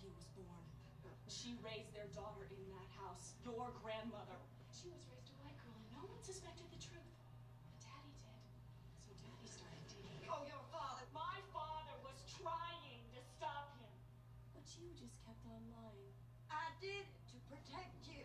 he was born. She raised their daughter in that house, your grandmother. She was raised a white girl and no one suspected the truth. But Daddy did. So Daddy started digging. Oh, your father. My father was trying to stop him. But you just kept on lying. I did it to protect you.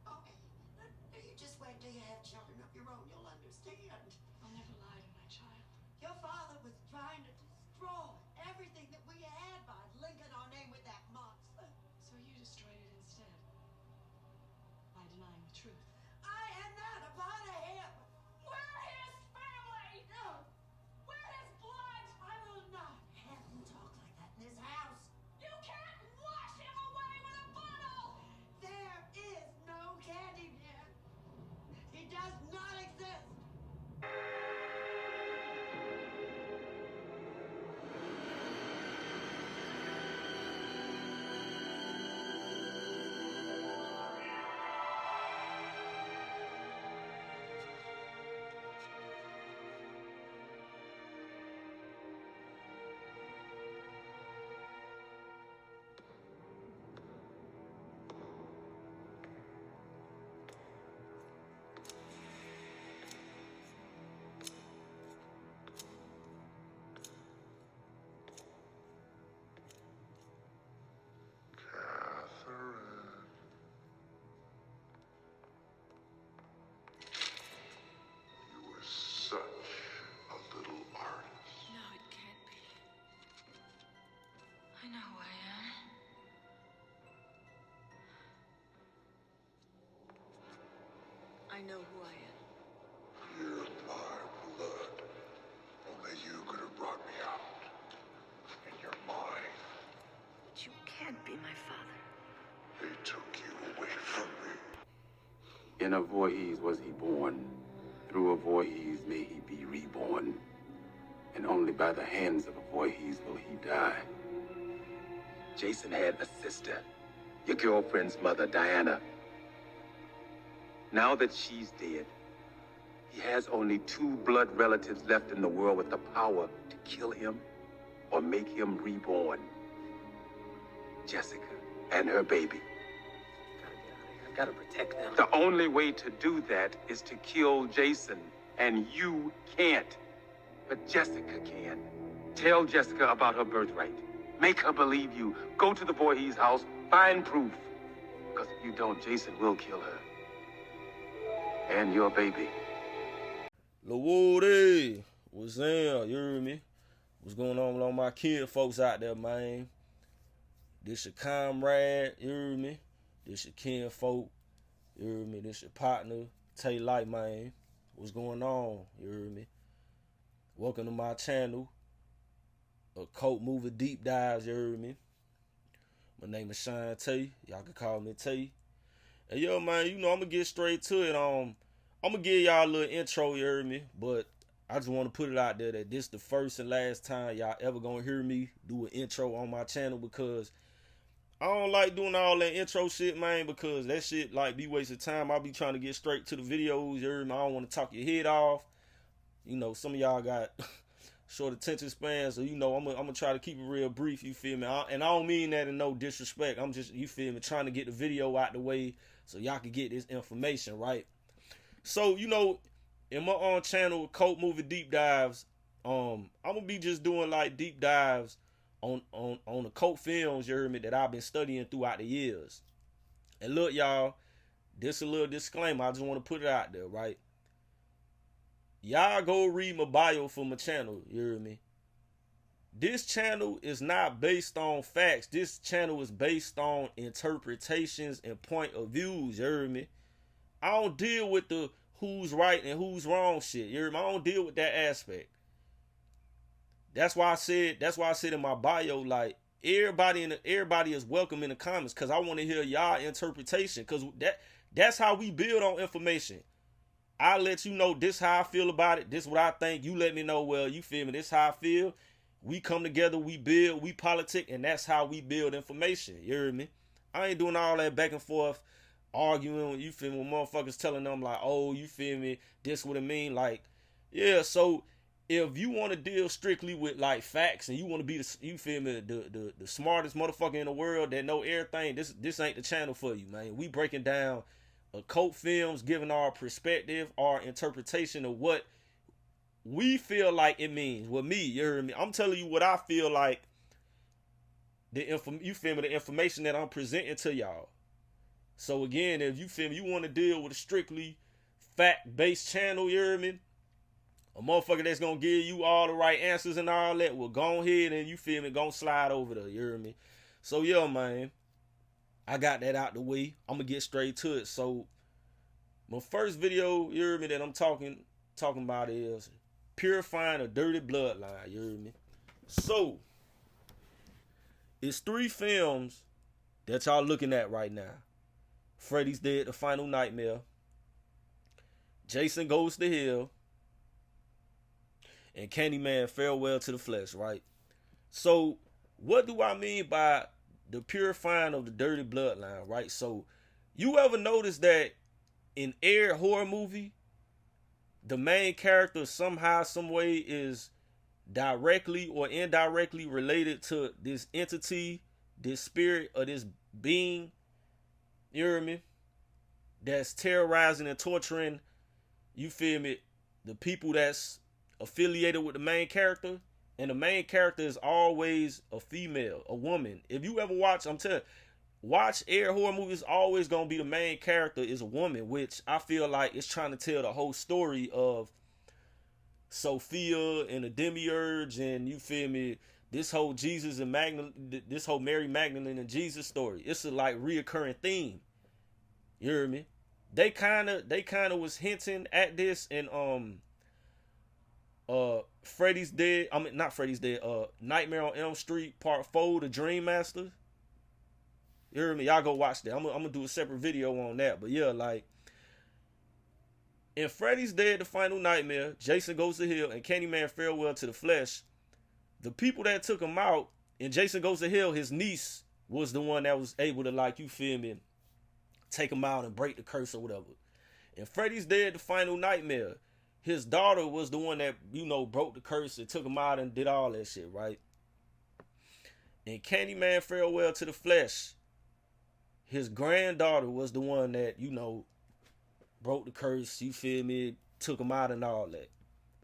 Okay, you just wait till you have children of your own. You'll understand. I'll never lie to my child. Your father was trying to destroy everything that we had by linking our name with that monster. So you destroyed it instead. By denying the truth. I am not a part of him. We're his family! No, We're his blood! I will not have you talk like that in this house. You can't wash him away with a bottle! There is no Candyman. He does not exist. You were such a little artist. No, it can't be. I know who I am. I know who I am. Here's my blood. Only you could have brought me out. And you're mine. But you can't be my father. They took you away from me. In a Voorhees was he born. Through a Voorhees may he be reborn. And only by the hands of a Voorhees will he die. Jason had a sister, your girlfriend's mother, Diana. Now that she's dead, he has only 2 blood relatives left in the world with the power to kill him or make him reborn. Jessica and her baby. Gotta get out of here. I've gotta protect them. The only way to do that is to kill Jason, and you can't. But Jessica can. Tell Jessica about her birthright. Make her believe you. Go to the Voorhees house, find proof. Because if you don't, Jason will kill her. And your baby. Lil Woody, what's up? You hear me? What's going on with all my kid folks out there, man? This your comrade, you hear me? This your kin folk, you hear me? This your partner, Tay Light, man. What's going on, you hear me? Welcome to my channel, Cult Movie Deep Dives, you hear me? My name is Sean Tay, y'all can call me Tay. And yo, man, you know, I'm going to get straight to it. I'm going to give y'all a little intro, you hear me? But I just want to put it out there that this the first and last time y'all ever going to hear me do an intro on my channel, because I don't like doing all that intro shit, man, because that shit, like, be wasting time. I'll be trying to get straight to the videos, you hear me? I don't want to talk your head off. You know, some of y'all got short attention spans, so, you know, I'm gonna try to keep it real brief, you feel me? And I don't mean that in no disrespect. I'm just, you feel me, trying to get the video out the way so y'all can get this information, right? So, you know, in my own channel, Cult Movie Deep Dives, I'm gonna be just doing, like, deep dives on the cult films, you heard me, that I've been studying throughout the years. And look, y'all, this a little disclaimer. I just want to put it out there, right? Y'all go read my bio for my channel, you hear me? This channel is not based on facts. This channel is based on interpretations and point of views, you hear me? I don't deal with the who's right and who's wrong shit, you hear me? I don't deal with that aspect. That's why I said in my bio, like, everybody is welcome in the comments, because I want to hear y'all interpretation, because that's how we build on information. I let you know this how I feel about it. This what I think. You let me know, well, you feel me? This how I feel. We come together, we build, we politic, and that's how we build information. You hear me? I ain't doing all that back and forth arguing, you feel me, when motherfuckers telling them like, oh, you feel me, this what it mean. Like, yeah, so if you want to deal strictly with like facts and you want to be the smartest motherfucker in the world that know everything, this ain't the channel for you, man. We breaking down occult films, giving our perspective, our interpretation of what we feel like it means. With me, you heard me? I'm telling you what I feel like. The information that I'm presenting to y'all. So again, if you want to deal with a strictly fact-based channel, you heard me? A motherfucker that's gonna give you all the right answers and all that, well, go ahead and gonna slide over there, you hear me? So yeah, man, I got that out the way. I'm gonna get straight to it. So my first video, you hear me, that I'm talking about is Purifying a Dirty Bloodline, you hear me? So it's 3 films that y'all looking at right now. Freddy's Dead, The Final Nightmare, Jason Goes to Hell, and Candyman, Farewell to the Flesh, right? So what do I mean by the purifying of the dirty bloodline, right? So you ever notice that in every horror movie, the main character somehow, some way is directly or indirectly related to this entity, this spirit, or this being, you hear me, that's terrorizing and torturing, you feel me, the people that's affiliated with the main character. And the main character is always a female, a woman. If you ever watch, watch every horror movie, it's always gonna be the main character is a woman, which I feel like it's trying to tell the whole story of Sophia and the demiurge, and you feel me, this whole Jesus and this whole Mary Magdalene and Jesus story. It's a like reoccurring theme. You hear me? They kind of was hinting at this in Freddy's Dead. I mean, not Freddy's Dead. Nightmare on Elm Street Part 4, The Dream Master. You hear me? Y'all go watch that. I'm gonna do a separate video on that. But yeah, like in Freddy's Dead, The Final Nightmare, Jason Goes to Hell, and Candyman, Farewell to the Flesh, the people that took him out in Jason Goes to Hell, his niece was the one that was able to, like, you feel me, take him out and break the curse or whatever. In Freddy's Dead, The Final Nightmare, his daughter was the one that, you know, broke the curse and took him out and did all that shit, right? In Candyman, Farewell to the Flesh, his granddaughter was the one that, you know, broke the curse, you feel me, took him out and all that.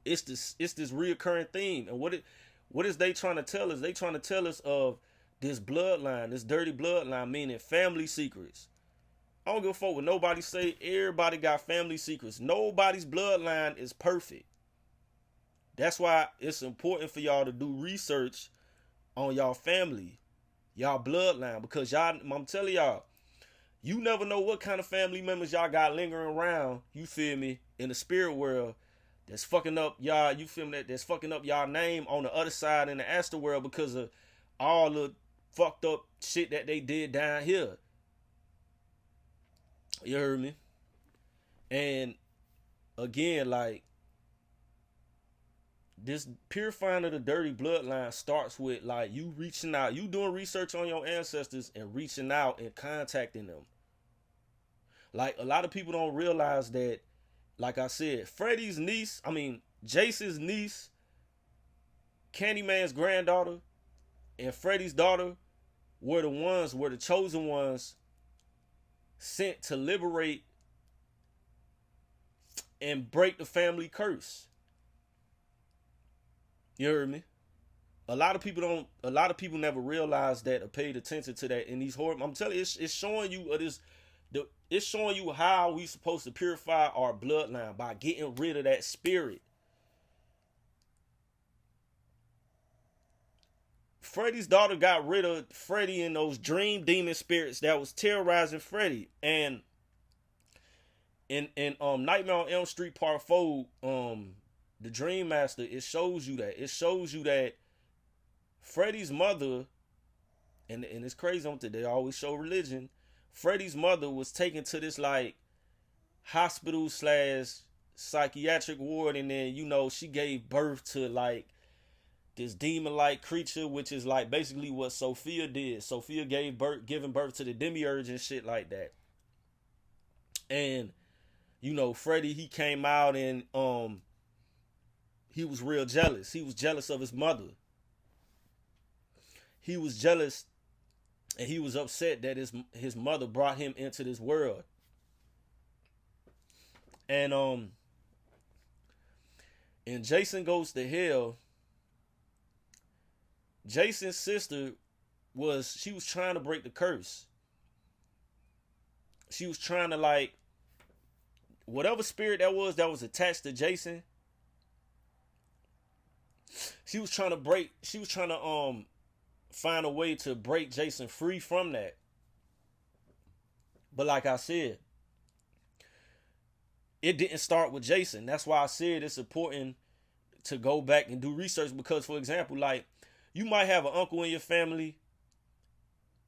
It's this reoccurring theme. And what is they trying to tell us? They trying to tell us of this bloodline, this dirty bloodline, meaning family secrets. I don't give a fuck what nobody say. Everybody got family secrets. Nobody's bloodline is perfect. That's why it's important for y'all to do research on y'all family, y'all bloodline, because y'all, I'm telling y'all, you never know what kind of family members y'all got lingering around, you feel me, in the spirit world that's fucking up y'all, you feel me, that's fucking up y'all name on the other side in the astral world because of all the fucked up shit that they did down here. You heard me? And again, like, this purifying of the dirty bloodline starts with, like, you reaching out, you doing research on your ancestors and reaching out and contacting them. Like, a lot of people don't realize that, like I said, Freddy's niece, Jason's niece, Candyman's granddaughter, and Freddy's daughter were the chosen ones sent to liberate and break the family curse. You heard me? A lot of people never realize that or paid attention to that in these horror. I'm telling you, it's showing you it's showing you how we supposed to purify our bloodline by getting rid of that spirit. Freddy's daughter got rid of Freddy and those dream demon spirits that was terrorizing Freddy. And in Nightmare on Elm Street Part 4, The Dream Master, it shows you that. It shows you that Freddy's mother, and it's crazy, they always show religion. Freddy's mother was taken to this, like, hospital / psychiatric ward, and then, you know, she gave birth to, like, this demon-like creature, which is, like, basically what Sophia did. Sophia giving birth to the demiurge and shit like that. And, you know, Freddy, he came out and he was real jealous. He was jealous of his mother. He was jealous, and he was upset that his mother brought him into this world. And in Jason Goes to Hell, Jason's sister was trying to break the curse. She was trying to, like, whatever spirit that was attached to Jason, she was trying to find a way to break Jason free from that. But like I said, it didn't start with Jason. That's why I said it's important to go back and do research, because, for example, like, you might have an uncle in your family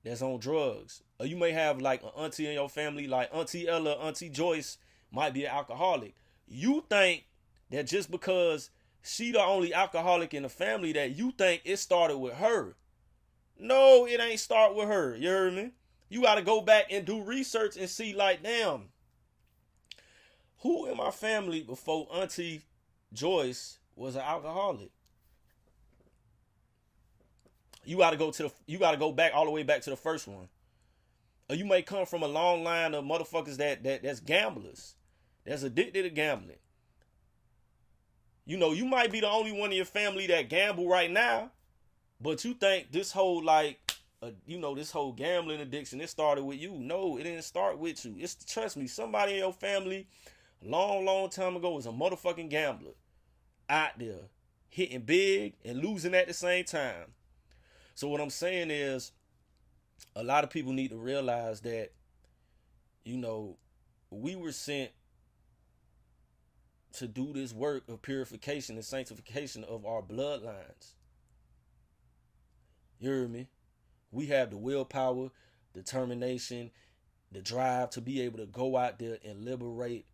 that's on drugs. Or you may have, like, an auntie in your family, like Auntie Ella, Auntie Joyce might be an alcoholic. You think that just because she the only alcoholic in the family, that you think it started with her. No, it ain't start with her. You heard me? You got to go back and do research and see, like, damn, who in my family before Auntie Joyce was an alcoholic? You got to go back all the way back to the first one. Or you may come from a long line of motherfuckers that's gamblers, that's addicted to gambling. You know, you might be the only one in your family that gamble right now, but you think this whole, like, this whole gambling addiction, it started with you. No, it didn't start with you. Trust me, somebody in your family a long time ago was a motherfucking gambler out there, hitting big and losing at the same time. So what I'm saying is, a lot of people need to realize that, we were sent to do this work of purification and sanctification of our bloodlines. You hear me? We have the willpower, determination, the drive to be able to go out there and liberate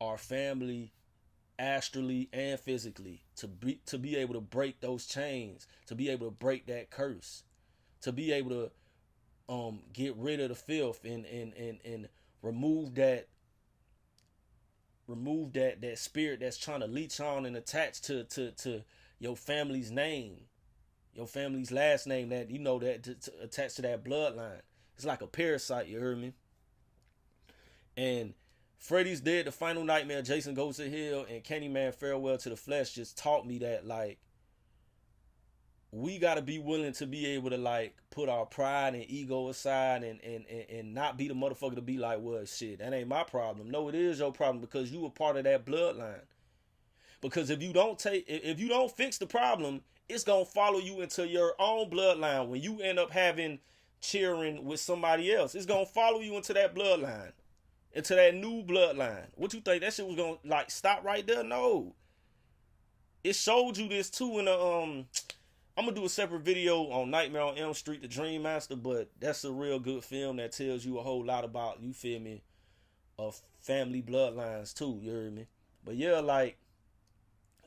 our family astrally and physically, to be able to break those chains, to be able to break that curse, to be able to get rid of the filth and remove that spirit that's trying to leech on and attach to your family's name, your family's last name, that that attached to that bloodline. It's like a parasite, you heard me? And Freddy's Dead, The Final Nightmare, Jason Goes to Hell, and Candyman, Farewell to the Flesh just taught me that, like, we got to be willing to be able to, like, put our pride and ego aside and not be the motherfucker to be like, well, shit, that ain't my problem. No, it is your problem, because you were part of that bloodline. Because if you don't fix the problem, it's going to follow you into your own bloodline. When you end up having cheering with somebody else, it's going to follow you into that bloodline, into that new bloodline. What you think, that shit was going to, like, stop right there? No. It showed you this too in the I'm going to do a separate video on Nightmare on Elm Street, The Dream Master, but that's a real good film that tells you a whole lot about, you feel me, of family bloodlines too, you heard me? But yeah, like,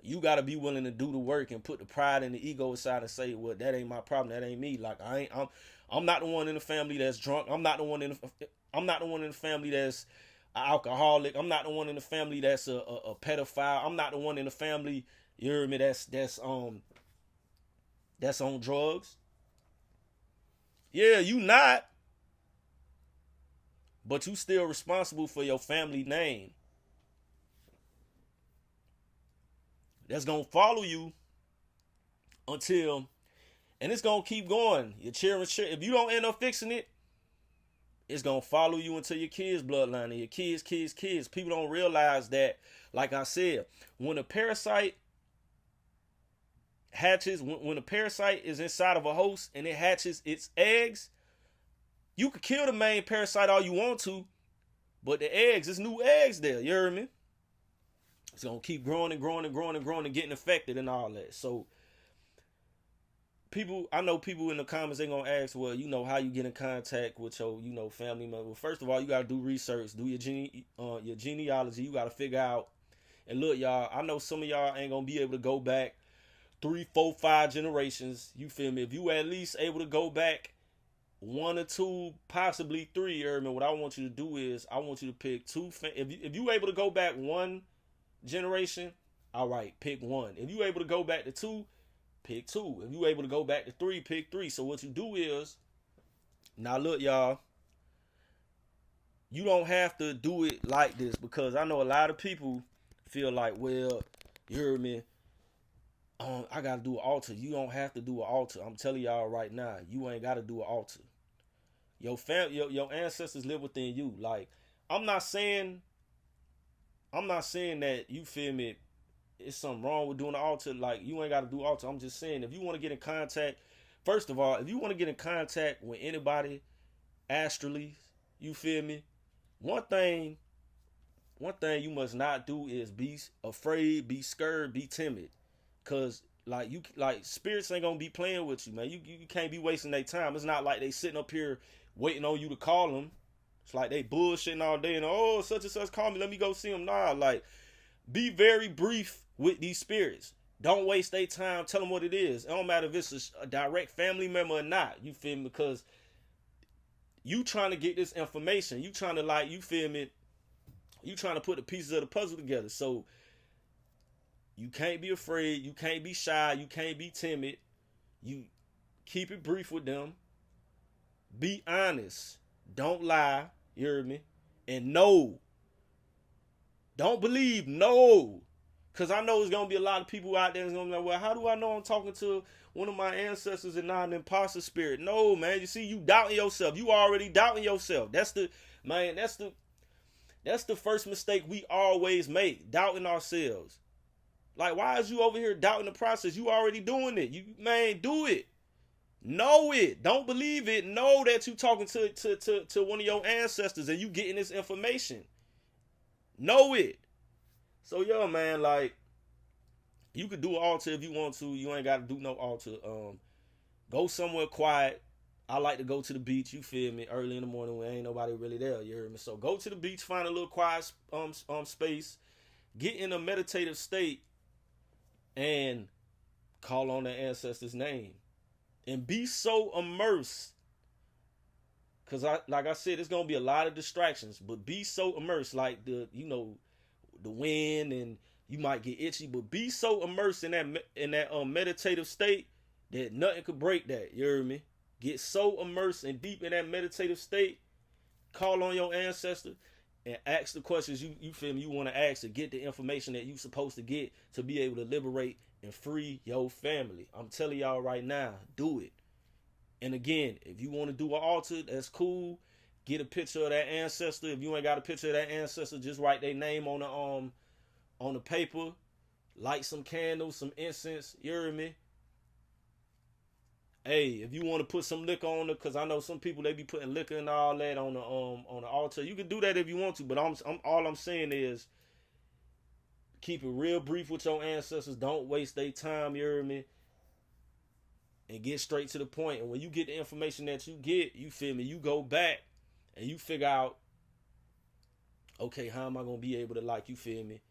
you got to be willing to do the work and put the pride and the ego aside and say, well, that ain't my problem, that ain't me. Like, I'm not the one in the family that's drunk. I'm not the one in the family that's an alcoholic. I'm not the one in the family that's a pedophile. I'm not the one in the family, you heard me, that's on drugs. Yeah, you not. But you still responsible for your family name. That's going to follow you until, and it's going to keep going. Your cheering. If you don't end up fixing it, it's going to follow you into your kids' bloodline and your kids. People don't realize that, like I said, when a parasite hatches, when a parasite is inside of a host and it hatches its eggs, you could kill the main parasite all you want to, but the eggs, there's new eggs there, you hear me? It's going to keep growing and growing and growing and growing and getting affected and all that. So I know people in the comments, they're going to ask, well, how you get in contact with your, family member. Well, first of all, you got to do research, do your genealogy. You got to figure out, and look, y'all, I know some of y'all ain't going to be able to go back 3, 4, 5 generations. You feel me? If you at least able to go back 1 or 2, possibly 3, Erman, what I want you to do is I want you to pick 2. If you able to go back 1 generation, All right, pick one. If you able to go back to 2, pick 2. If you able to go back to 3, pick 3. So what you do is, now look, y'all, you don't have to do it like this, because I know a lot of people feel like, well, you heard me, I gotta do an altar. You don't have to do an altar. I'm telling y'all right now, you ain't gotta do an altar. Your your ancestors live within you. Like, I'm not saying that, you feel me, it's something wrong with doing an altar. Like, you ain't gotta do an altar. I'm just saying, if you want to get in contact, first of all, if you want to get in contact with anybody astrally, you feel me, one thing you must not do is be afraid, be scared, be timid. Cause like spirits ain't gonna be playing with you, man. You can't be wasting their time. It's not like they sitting up here waiting on you to call them. It's like they bullshitting all day and, oh, such and such call me, let me go see them. Nah, like, be very brief with these spirits. Don't waste their time. Tell them what it is. It don't matter if it's a direct family member or not. You feel me? Because you trying to get this information. You trying to, like, you feel me? You trying to put the pieces of the puzzle together. So you can't be afraid. You can't be shy. You can't be timid. You keep it brief with them. Be honest. Don't lie. You heard me? And no. Don't believe. No. Because I know there's going to be a lot of people out there that's going to be like, well, how do I know I'm talking to one of my ancestors and not an imposter spirit? No, man. You see, you doubting yourself. You already doubting yourself. That's the first mistake we always make. Doubting ourselves. Like, why is you over here doubting the process? You already doing it. You, man, do it. Know it. Don't believe it. Know that you talking to one of your ancestors and you getting this information. Know it. So, yo, man, like, you could do an altar if you want to. You ain't got to do no altar. Go somewhere quiet. I like to go to the beach, you feel me, early in the morning when ain't nobody really there, you heard me? So go to the beach, find a little quiet space, get in a meditative state, and call on the ancestor's name. And be so immersed. Because, like I said, it's going to be a lot of distractions, but be so immersed, like the wind, and you might get itchy, but be so immersed in that meditative state that nothing could break that, you heard me? Get so immersed and deep in that meditative state, call on your ancestor, and ask the questions you feel me, you want to ask to get the information that you supposed to get to be able to liberate and free your family. I'm telling y'all right now, do it. And again, if you want to do an altar, that's cool. Get a picture of that ancestor. If you ain't got a picture of that ancestor, just write their name on the paper. Light some candles, some incense. You hear me? Hey, if you want to put some liquor on it, because I know some people, they be putting liquor and all that on the altar. You can do that if you want to, but all I'm saying is keep it real brief with your ancestors. Don't waste their time, you hear me? And get straight to the point. And when you get the information that you get, you feel me, you go back and you figure out, okay, how am I going to be able to, like, you feel me?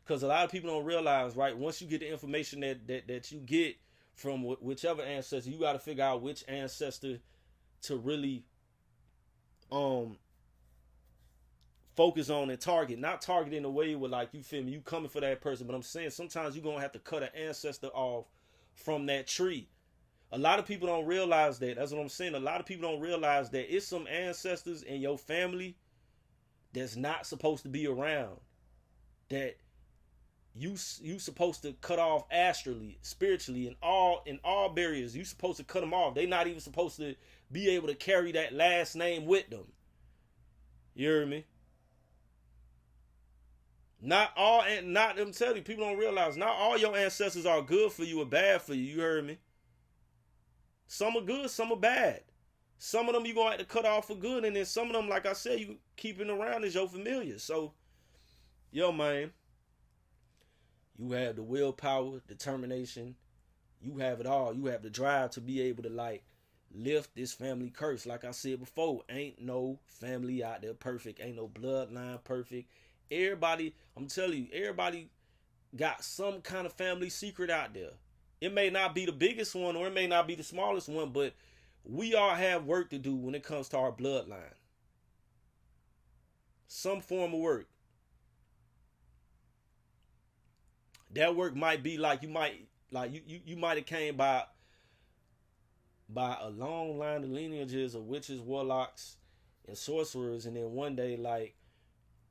Because a lot of people don't realize, right, once you get the information that you get from whichever ancestor, you got to figure out which ancestor to really focus on and target. Not target in a way where, like, you feel me, you coming for that person, but I'm saying sometimes you're going to have to cut an ancestor off from that tree. A lot of people don't realize that. That's what I'm saying. A lot of people don't realize that it's some ancestors in your family that's not supposed to be around. That you supposed to cut off astrally, spiritually, in all barriers. You supposed to cut them off. They not even supposed to be able to carry that last name with them. You hear me? I'm telling you, people don't realize not all your ancestors are good for you or bad for you. You heard me? Some are good, some are bad. Some of them you gonna have to cut off for good, and then some of them, like I said, you keeping around as your familiar. So, yo, man, you have the willpower, determination. You have it all. You have the drive to be able to, like, lift this family curse. Like I said before, ain't no family out there perfect. Ain't no bloodline perfect. Everybody, I'm telling you, everybody got some kind of family secret out there. It may not be the biggest one or it may not be the smallest one, but we all have work to do when it comes to our bloodline. Some form of work. That work might be like you might have came by a long line of lineages of witches, warlocks, and sorcerers, and then one day, like,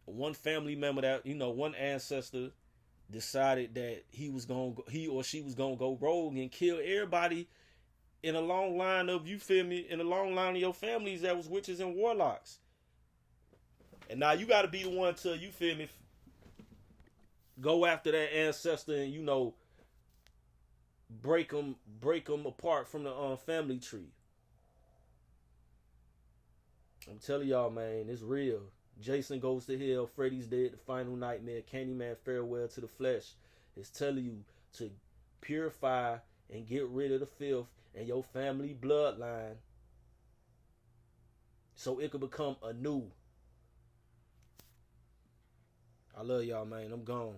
one family member that, one ancestor decided that he or she was gonna go rogue and kill everybody in a long line of, you feel me, in a long line of your families that was witches and warlocks. And now you got to be the one to, you feel me, go after that ancestor and, break them apart from the family tree. I'm telling y'all, man, it's real. Jason Goes to Hell, Freddy's Dead, The Final Nightmare, Candyman, Farewell to the Flesh. It's telling you to purify and get rid of the filth in your family bloodline so it could become anew. I love y'all, man. I'm gone.